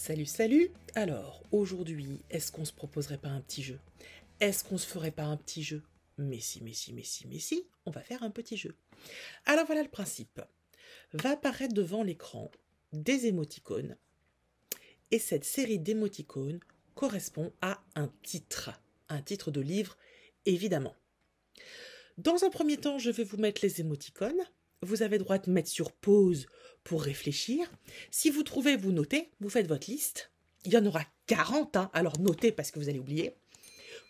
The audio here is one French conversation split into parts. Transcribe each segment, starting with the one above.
Salut, salut! Alors, aujourd'hui, est-ce qu'on se proposerait pas un petit jeu? Est-ce qu'on se ferait pas un petit jeu? Mais si, on va faire un petit jeu. Alors voilà le principe. Va apparaître devant l'écran des émoticônes, et cette série d'émoticônes correspond à un titre de livre, évidemment. Dans un premier temps, je vais vous mettre les émoticônes. Vous avez droit de mettre sur pause pour réfléchir. Si vous trouvez, vous notez, vous faites votre liste. Il y en aura 40, alors notez parce que vous allez oublier.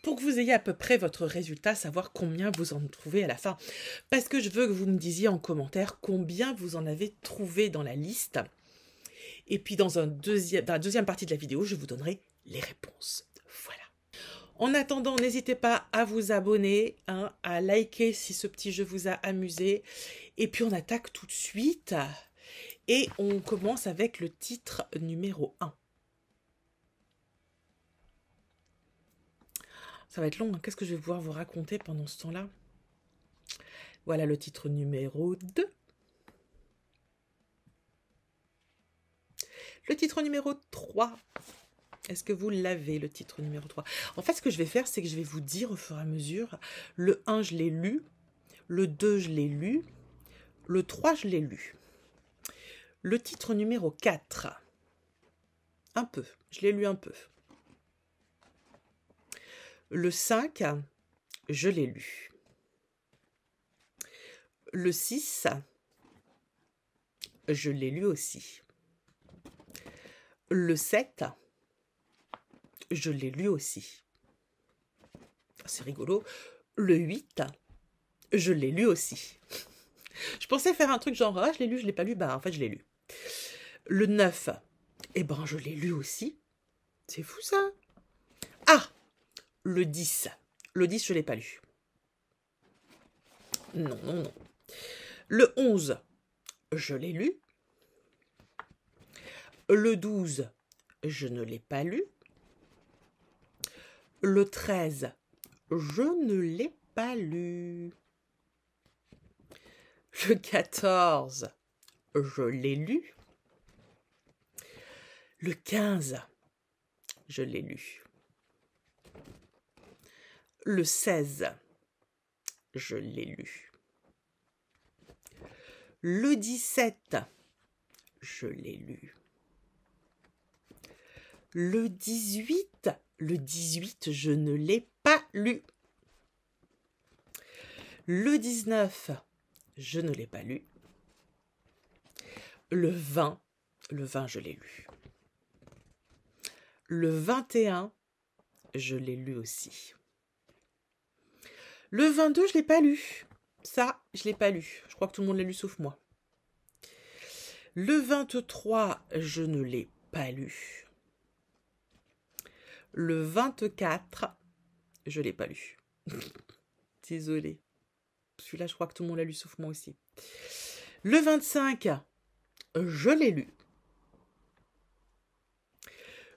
Pour que vous ayez à peu près votre résultat, savoir combien vous en trouvez à la fin. Parce que je veux que vous me disiez en commentaire combien vous en avez trouvé dans la liste. Et puis dans la deuxième partie de la vidéo, je vous donnerai les réponses. Voilà. En attendant, n'hésitez pas à vous abonner, à liker si ce petit jeu vous a amusé. Et puis on attaque tout de suite. Et on commence avec le titre numéro 1. Ça va être long, qu'est-ce que je vais pouvoir vous raconter pendant ce temps-là? Voilà le titre numéro 2. Le titre numéro 3. Est-ce que vous l'avez, le titre numéro 3? En fait, ce que je vais faire, c'est que je vais vous dire au fur et à mesure, le 1, je l'ai lu, le 2, je l'ai lu, le 3, je l'ai lu. Le titre numéro 4, un peu, je l'ai lu un peu. Le 5, je l'ai lu. Le 6, je l'ai lu aussi. Le 7, je l'ai lu aussi. C'est rigolo. Le 8, je l'ai lu aussi. Je pensais faire un truc genre, ah, je l'ai lu, je l'ai pas lu. Bah, en fait, je l'ai lu. Le 9, eh ben, je l'ai lu aussi. C'est fou, ça. Ah, le 10. Le 10, je l'ai pas lu. Non. Le 11, je l'ai lu. Le 12, je ne l'ai pas lu. Le 13, je ne l'ai pas lu. Le 14, je l'ai lu. Le 15, je l'ai lu. Le 16, je l'ai lu. Le 17, je l'ai lu. Le 18, je ne l'ai pas lu. Le 19, je ne l'ai pas lu. Le 20, je l'ai lu. Le 21, je l'ai lu aussi. Le 22, je ne l'ai pas lu. Ça, je ne l'ai pas lu. Je crois que tout le monde l'a lu sauf moi. Le 23, je ne l'ai pas lu. Le 24, je ne l'ai pas lu. Désolée. Celui-là, je crois que tout le monde l'a lu sauf moi aussi. Le 25, je l'ai lu.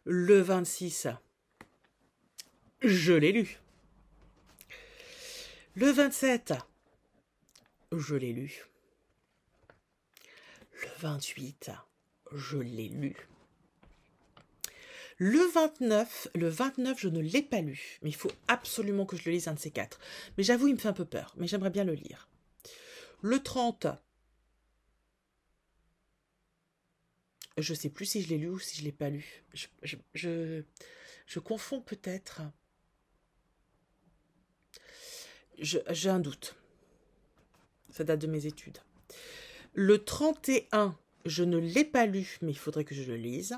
Le 26, je l'ai lu. Le 27, je l'ai lu. Le 28, je l'ai lu. Le 29, je ne l'ai pas lu. Mais il faut absolument que je le lise, un de ces 4. Mais j'avoue, il me fait un peu peur. Mais j'aimerais bien le lire. Le 30, je ne sais plus si je l'ai lu ou si je ne l'ai pas lu. Je confonds peut-être. J'ai un doute. Ça date de mes études. Le 31, je ne l'ai pas lu, mais il faudrait que je le lise.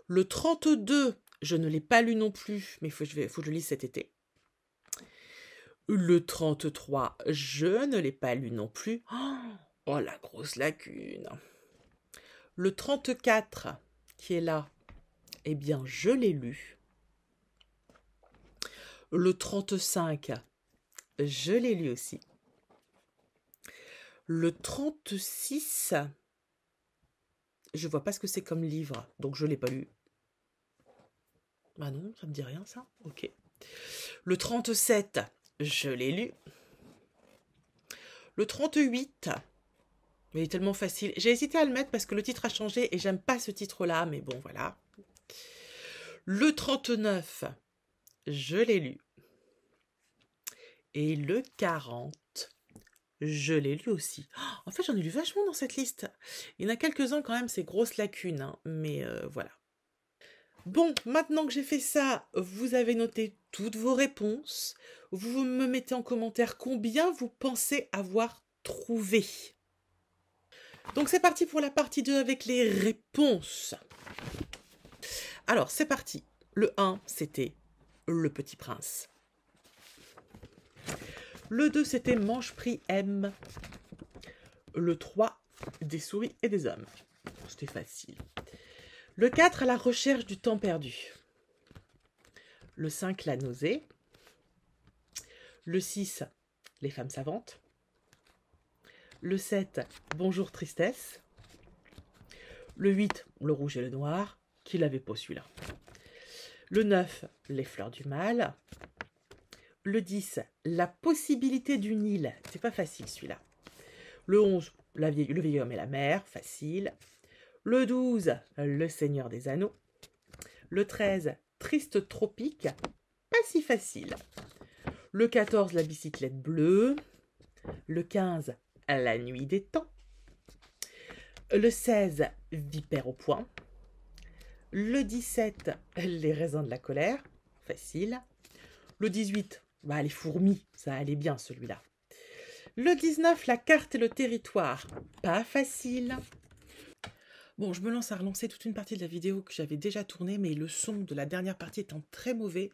Le 32, je ne l'ai pas lu non plus, mais il faut que je le lise cet été. Le 33, je ne l'ai pas lu non plus. Oh, la grosse lacune. Le 34, qui est là, eh bien, je l'ai lu. Le 35, je l'ai lu aussi. Le 36, je vois pas ce que c'est comme livre, donc je ne l'ai pas lu. Ah non, ça me dit rien, ça. Ok. Le 37, je l'ai lu. Le 38, Mais il est tellement facile. J'ai hésité à le mettre parce que le titre a changé et j'aime pas ce titre-là, mais bon, voilà. Le 39, je l'ai lu. Et le 40, je l'ai lu aussi. En fait, j'en ai lu vachement dans cette liste. Il y en a quelques-uns quand même, c'est grosses lacunes, hein, mais voilà. Bon, maintenant que j'ai fait ça, vous avez noté toutes vos réponses. Vous me mettez en commentaire combien vous pensez avoir trouvé. Donc c'est parti pour la partie 2 avec les réponses. Alors c'est parti. Le 1, c'était Le Petit Prince. Le 2, c'était Mange Prix M. Le 3, Des souris et des hommes. C'était facile. Le 4, À la recherche du temps perdu. Le 5, La nausée. Le 6, Les femmes savantes. Le 7, Bonjour tristesse. Le 8, Le rouge et le noir. Qui l'avait pas celui-là. Le 9, Les fleurs du mal. Le 10, La possibilité d'une île. C'est pas facile celui-là. Le 11, Le vieil homme et la mer. Facile. Le 12, Le Seigneur des Anneaux. Le 13, Triste tropique. Pas si facile. Le 14, La bicyclette bleue. Le 15, La nuit des temps. Le 16, Vipère au poing. Le 17, Les raisins de la colère. Facile. Le 18, les fourmis. Ça allait bien celui-là. Le 19, La carte et le territoire. Pas facile. Bon, je me lance à relancer toute une partie de la vidéo que j'avais déjà tournée, mais le son de la dernière partie étant très mauvais,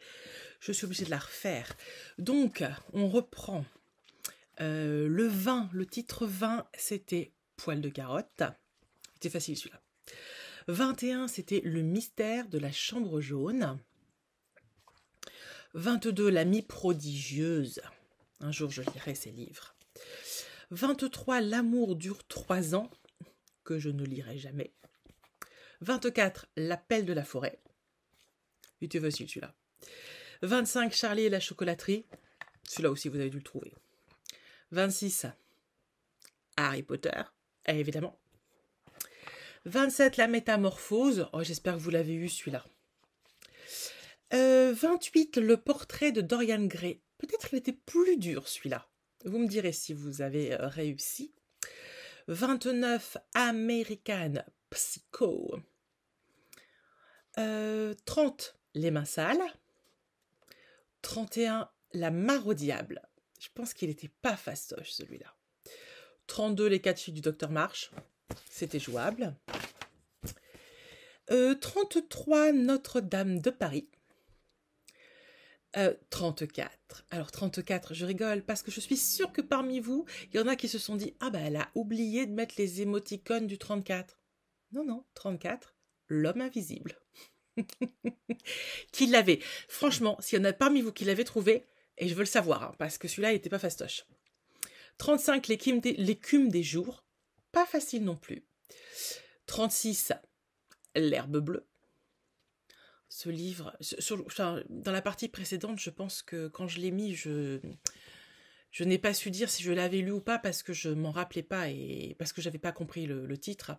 je suis obligée de la refaire. Donc, on reprend. Le 20, le titre 20, c'était Poil de carotte. C'était facile celui-là. 21, c'était Le mystère de la chambre jaune. 22, L'amie prodigieuse. Un jour, je lirai ces livres. 23, L'amour dure 3 ans, que je ne lirai jamais. 24, L'appel de la forêt. Il était facile celui-là. 25, Charlie et la chocolaterie. Celui-là aussi, vous avez dû le trouver. 26, Harry Potter, évidemment. 27, La métamorphose. Oh, j'espère que vous l'avez eu celui-là. 28, Le portrait de Dorian Gray. Peut-être qu'il était plus dur celui-là. Vous me direz si vous avez réussi. 29, American Psycho. 30, Les mains sales. 31, La mare au diable. Je pense qu'il n'était pas fastoche celui-là. 32, Les 4 filles du Docteur March. C'était jouable. 33, Notre-Dame de Paris. 34. Alors 34, je rigole parce que je suis sûre que parmi vous, il y en a qui se sont dit « Ah elle a oublié de mettre les émoticônes du 34. » Non, 34, L'homme invisible. Qui l'avait. Franchement, s'il y en a parmi vous qui l'avez trouvé, et je veux le savoir, parce que celui-là, il n'était pas fastoche. 35, L'écume des jours. Pas facile non plus. 36, L'herbe bleue. Ce livre, dans la partie précédente, je pense que quand je l'ai mis, je n'ai pas su dire si je l'avais lu ou pas parce que je m'en rappelais pas et parce que j'avais pas compris le titre.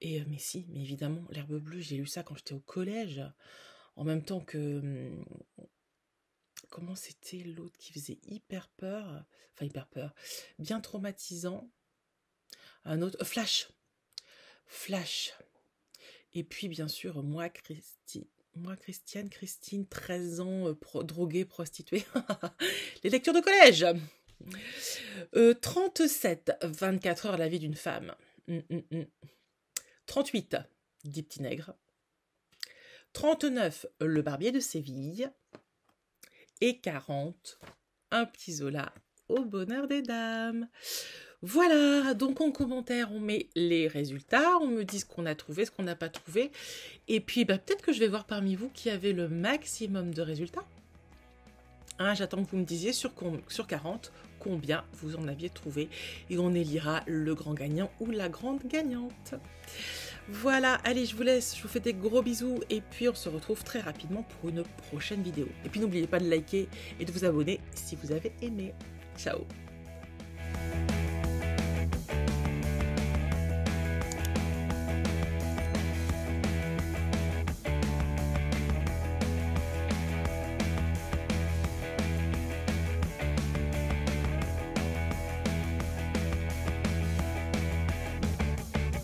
Et mais évidemment, L'herbe bleue, j'ai lu ça quand j'étais au collège, en même temps que comment c'était l'autre qui faisait hyper peur, bien traumatisant. Un autre, Flash. Et puis bien sûr, Christine, 13 ans, droguée, prostituée. Les lectures de collège. 37, 24 heures la vie d'une femme. 38, 10 petits nègres. 39, Le barbier de Séville. Et 40, Un petit Zola au bonheur des dames. Voilà, donc en commentaire, on met les résultats, on me dit ce qu'on a trouvé, ce qu'on n'a pas trouvé. Et puis, peut-être que je vais voir parmi vous qui avait le maximum de résultats. J'attends que vous me disiez sur 40 combien vous en aviez trouvé. Et on élira le grand gagnant ou la grande gagnante. Voilà, allez, je vous laisse, je vous fais des gros bisous. Et puis, on se retrouve très rapidement pour une prochaine vidéo. Et puis, n'oubliez pas de liker et de vous abonner si vous avez aimé. Ciao!